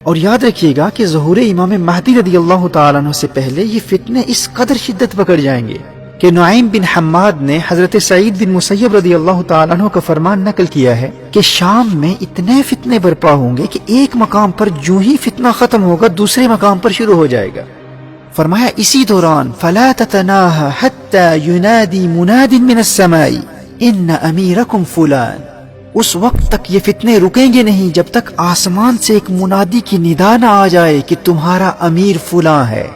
اور یاد رکھیے گا کہ ظہور امام مہدی رضی اللہ تعالیٰ عنہ سے پہلے یہ فتنے اس قدر شدت پکڑ جائیں گے کہ نعیم بن حماد نے حضرت سعید بن مسیب رضی اللہ تعالیٰ عنہ کا فرمان نقل کیا ہے کہ شام میں اتنے فتنے برپا ہوں گے کہ ایک مقام پر جو ہی فتنہ ختم ہوگا دوسرے مقام پر شروع ہو جائے گا۔ فرمایا اسی دوران فَلَا تَتَنَاهَا حَتَّى يُنَادِي مُنَادٍ مِّنَ السَّمَاءِ إِنَّ أَمِيرَكُمْ فُلَانٍ، اس وقت تک یہ فتنے رکیں گے نہیں جب تک آسمان سے ایک منادی کی ندا نہ آ جائے کہ تمہارا امیر فلاں ہے۔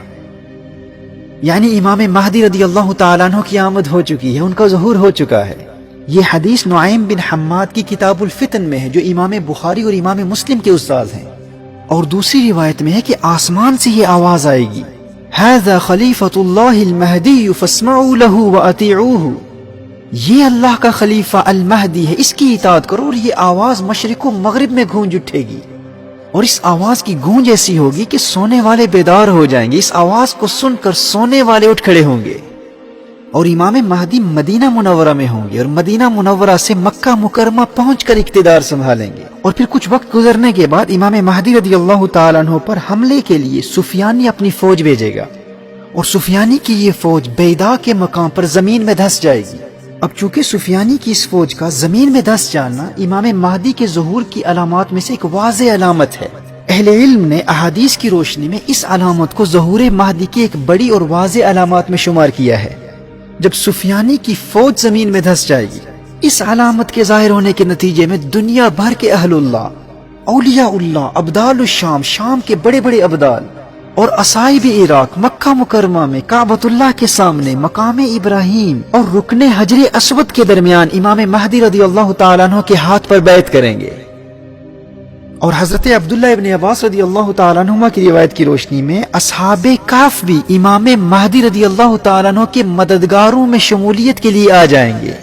یعنی امام مہدی رضی اللہ تعالیٰ عنہ کی آمد ہو چکی ہے، ان کا ظہور ہو چکا ہے۔ یہ حدیث نعیم بن حماد کی کتاب الفتن میں ہے جو امام بخاری اور امام مسلم کے استاد ہیں۔ اور دوسری روایت میں ہے کہ آسمان سے یہ آواز آئے گی، ھذا خلیفۃ اللہ المہدی فاسمعوا لہ واطیعوہ، یہ اللہ کا خلیفہ المہدی ہے، اس کی اطاعت کرو۔ اور یہ آواز مشرق و مغرب میں گونج اٹھے گی، اور اس آواز کی گونج ایسی ہوگی کہ سونے والے بیدار ہو جائیں گے، اس آواز کو سن کر سونے والے اٹھ کھڑے ہوں گے۔ اور امام مہدی مدینہ منورہ میں ہوں گے اور مدینہ منورہ سے مکہ مکرمہ پہنچ کر اقتدار سنبھالیں گے۔ اور پھر کچھ وقت گزرنے کے بعد امام مہدی رضی اللہ تعالیٰ عنہ پر حملے کے لیے سفیانی اپنی فوج بھیجے گا، اور سفیانی کی یہ فوج بیدا کے مقام پر زمین میں دھس جائے گی۔ اب چونکہ سفیانی کی اس فوج کا زمین میں دھس جانا امام مہدی کے ظہور کی علامات میں سے ایک واضح علامت ہے۔ اہل علم نے احادیث کی روشنی میں اس علامت کو ظہور مہدی کی ایک بڑی اور واضح علامات میں شمار کیا ہے۔ جب سفیانی کی فوج زمین میں دھس جائے گی، اس علامت کے ظاہر ہونے کے نتیجے میں دنیا بھر کے اہل اللہ، اولیاء اللہ، ابدال الشام، شام کے بڑے بڑے ابدال اور اصائب عراق مکہ مکرمہ میں کعبۃ اللہ کے سامنے مقام ابراہیم اور رکن حجر اسود کے درمیان امام مہدی رضی اللہ تعالیٰ عنہ کے ہاتھ پر بیعت کریں گے۔ اور حضرت عبداللہ ابن عباس رضی اللہ تعالیٰ عنہ کی روایت کی روشنی میں اصحاب کہف بھی امام مہدی رضی اللہ تعالیٰ عنہ کے مددگاروں میں شمولیت کے لیے آ جائیں گے۔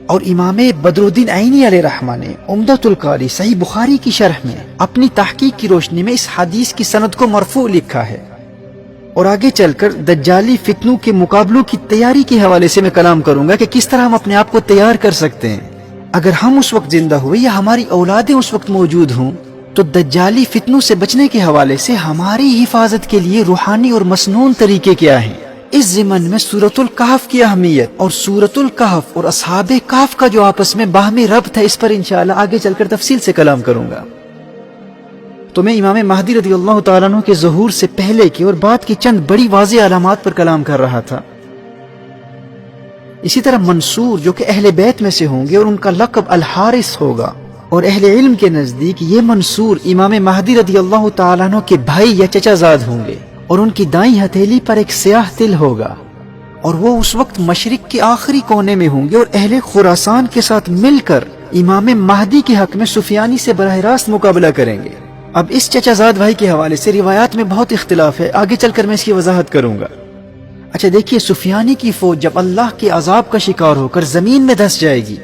اور امام بدر الدین عینی علیہ رحمہ نے عمدۃ القاری صحیح بخاری کی شرح میں اپنی تحقیق کی روشنی میں اس حدیث کی سند کو مرفوع لکھا ہے۔ اور آگے چل کر دجالی فتنوں کے مقابلوں کی تیاری کے حوالے سے میں کلام کروں گا کہ کس طرح ہم اپنے آپ کو تیار کر سکتے ہیں۔ اگر ہم اس وقت زندہ ہوئے یا ہماری اولادیں اس وقت موجود ہوں تو دجالی فتنوں سے بچنے کے حوالے سے ہماری حفاظت کے لیے روحانی اور مسنون طریقے کیا ہیں۔ اس ضمن میں سورۃ الکہف کی اہمیت اور سورۃ الکہف اور اصحاب کہف کا جو آپس میں باہمی ربط ہے، اس پر انشاءاللہ آگے چل کر تفصیل سے کلام کروں گا۔ تو میں امام مہدی رضی اللہ تعالیٰ عنہ کے ظہور سے پہلے کی اور بعد کی چند بڑی واضح علامات پر کلام کر رہا تھا۔ اسی طرح منصور جو کہ اہل بیت میں سے ہوں گے اور ان کا لقب الحارث ہوگا، اور اہل علم کے نزدیک یہ منصور امام مہدی رضی اللہ تعالیٰ عنہ کے بھائی یا چچا زاد ہوں گے، اور ان کی دائیں ہتھیلی پر ایک سیاہ تل ہوگا، اور وہ اس وقت مشرق کے آخری کونے میں ہوں گے اور اہل خراسان کے ساتھ مل کر امام مہدی کے حق میں سفیانی سے براہ راست مقابلہ کریں گے۔ اب اس چچا زاد بھائی کے حوالے سے روایات میں بہت اختلاف ہے، آگے چل کر میں اس کی وضاحت کروں گا۔ اچھا دیکھیے، سفیانی کی فوج جب اللہ کے عذاب کا شکار ہو کر زمین میں دھس جائے گی،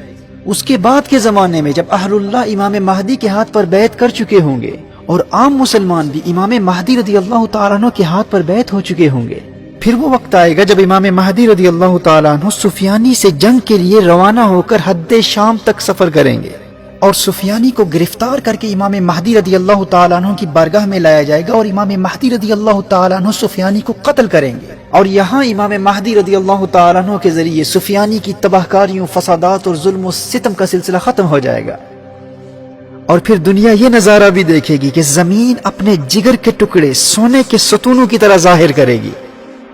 اس کے بعد کے زمانے میں جب اہل اللہ امام مہدی کے ہاتھ پر بیعت کر چکے ہوں گے اور عام مسلمان بھی امام مہدی رضی اللہ تعالیٰ عنہ کے ہاتھ پر بیعت ہو چکے ہوں گے، پھر وہ وقت آئے گا جب امام مہدی رضی اللہ تعالیٰ عنہ سفیانی سے جنگ کے لیے روانہ ہو کر حد شام تک سفر کریں گے، اور سفیانی کو گرفتار کر کے امام مہدی رضی اللہ تعالیٰ عنہ کی بارگاہ میں لایا جائے گا، اور امام مہدی رضی اللہ تعالیٰ عنہ سفیانی کو قتل کریں گے، اور یہاں امام مہدی رضی اللہ تعالیٰ عنہ کے ذریعے سفیانی کی تباہ کاریوں، فسادات اور ظلم و ستم کا سلسلہ ختم ہو جائے گا۔ اور پھر دنیا یہ نظارہ بھی دیکھے گی کہ زمین اپنے جگر کے ٹکڑے سونے کے ستونوں کی طرح ظاہر کرے گی۔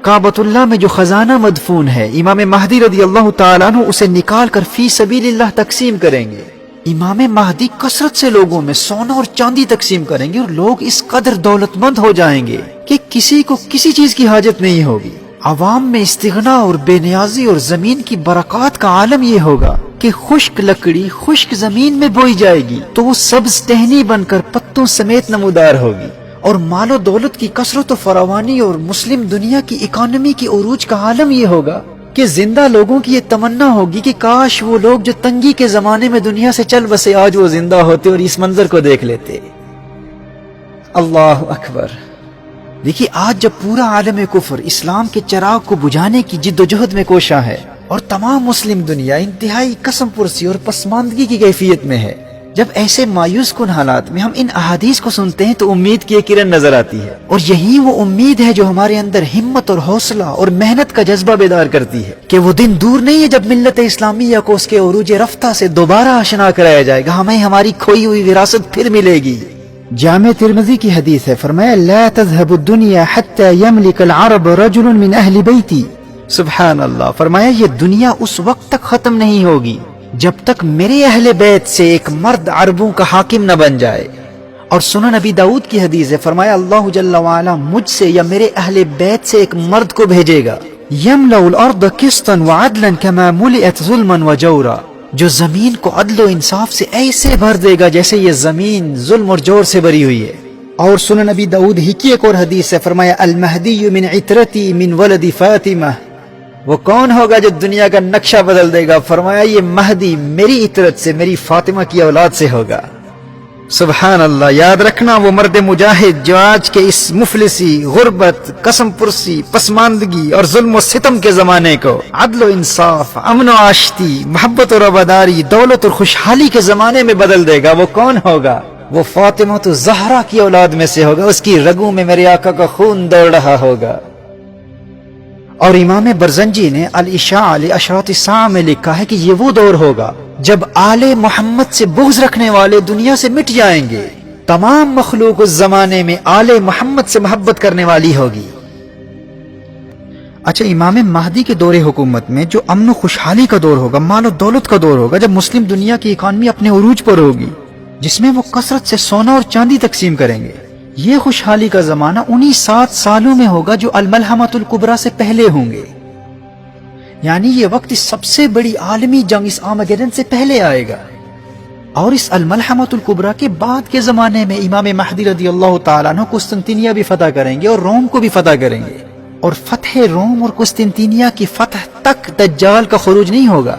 کعبۃ اللہ میں جو خزانہ مدفون ہے، امام مہدی رضی اللہ تعالیٰ عنہ اسے نکال کر فی سبیل اللہ تقسیم کریں گے۔ امام مہدی کثرت سے لوگوں میں سونا اور چاندی تقسیم کریں گے، اور لوگ اس قدر دولت مند ہو جائیں گے کہ کسی کو کسی چیز کی حاجت نہیں ہوگی۔ عوام میں استغنا اور بے نیازی اور زمین کی برکات کا عالم یہ ہوگا کہ خشک لکڑی خشک زمین میں بوئی جائے گی تو وہ سبز ٹہنی بن کر پتوں سمیت نمودار ہوگی، اور مال و دولت کی کثرت و فراوانی اور مسلم دنیا کی اکانومی کی عروج کا عالم یہ ہوگا کہ زندہ لوگوں کی یہ تمنا ہوگی کہ کاش وہ لوگ جو تنگی کے زمانے میں دنیا سے چل بسے آج وہ زندہ ہوتے اور اس منظر کو دیکھ لیتے۔ اللہ اکبر۔ دیکھیے، آج جب پورا عالم کفر اسلام کے چراغ کو بجھانے کی جد و جہد میں کوشاں ہے اور تمام مسلم دنیا انتہائی قسم پرسی اور پسماندگی کی کیفیت میں ہے، جب ایسے مایوس کن حالات میں ہم ان احادیث کو سنتے ہیں تو امید کی ایک کرن نظر آتی ہے، اور یہی وہ امید ہے جو ہمارے اندر ہمت اور حوصلہ اور محنت کا جذبہ بیدار کرتی ہے کہ وہ دن دور نہیں ہے جب ملت اسلامیہ کو اس کے عروج رفتہ سے دوبارہ آشنا کرایا جائے گا، ہمیں ہماری کھوئی ہوئی وراثت پھر ملے گی۔ جامع ترمذی کی حدیث ہے، فرمایا لا تذهب الدنيا حتى يملك العرب رجل من اہل بیتی۔ سبحان اللہ، فرمایا یہ دنیا اس وقت تک ختم نہیں ہوگی جب تک میرے اہل بیت سے ایک مرد عربوں کا حاکم نہ بن جائے۔ اور سنن نبی داؤد کی حدیث ہے، فرمایا اللہ جل وعلا مجھ سے یا میرے اہل بیت سے ایک مرد کو بھیجے گا، یملأ الارض قسطا وعدلا كما ملئت ظلما وجورا، جو زمین کو عدل و انصاف سے ایسے بھر دے گا جیسے یہ زمین ظلم اور جور سے بھری ہوئی ہے۔ اور سنن نبی داؤد ہی کی ایک اور حدیث ہے، فرمایا المہدی من عترتی من ولد فاطمہ، وہ کون ہوگا جو دنیا کا نقشہ بدل دے گا؟ فرمایا یہ مہدی میری عطرت سے، میری فاطمہ کی اولاد سے ہوگا۔ سبحان اللہ، یاد رکھنا وہ مرد مجاہد جو آج کے اس مفلسی، غربت، قسم پرسی، پسماندگی اور ظلم و ستم کے زمانے کو عدل و انصاف، امن و آشتی، محبت و رواداری، دولت اور خوشحالی کے زمانے میں بدل دے گا۔ وہ کون ہوگا؟ وہ فاطمہ تو زہرا کی اولاد میں سے ہوگا، اس کی رگوں میں میرے آقا کا خون دوڑ رہا ہوگا۔ اور امام برزنجی نے الاشاع لاشراط الساعہ میں لکھا ہے کہ یہ وہ دور ہوگا جب آل محمد سے بغض رکھنے والے دنیا سے مٹ جائیں گے، تمام مخلوق اس زمانے میں آل محمد سے محبت کرنے والی ہوگی۔ اچھا، امام مہدی کے دور حکومت میں جو امن و خوشحالی کا دور ہوگا، مال و دولت کا دور ہوگا، جب مسلم دنیا کی اکانومی اپنے عروج پر ہوگی، جس میں وہ کثرت سے سونا اور چاندی تقسیم کریں گے، یہ خوشحالی کا زمانہ انہی 7 سالوں میں ہوگا جو الملحمۃ الکبریٰ سے پہلے ہوں گے۔ یعنی یہ وقت اس سب سے بڑی عالمی جنگ، اس آرمگیڈن سے پہلے آئے گا، اور اس الملحمۃ الکبریٰ کے بعد کے زمانے میں امام مہدی رضی اللہ تعالیٰ عنہ قسطنطنیہ بھی فتح کریں گے اور روم کو بھی فتح کریں گے، اور فتح روم اور قسطنطنیہ کی فتح تک دجال کا خروج نہیں ہوگا۔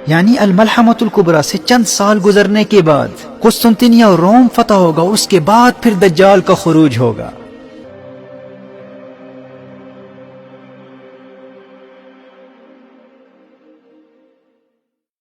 یعنی الملحمۃ الکبریٰ سے چند سال گزرنے کے بعد قسطنطنیہ اور روم فتح ہوگا، اس کے بعد پھر دجال کا خروج ہوگا۔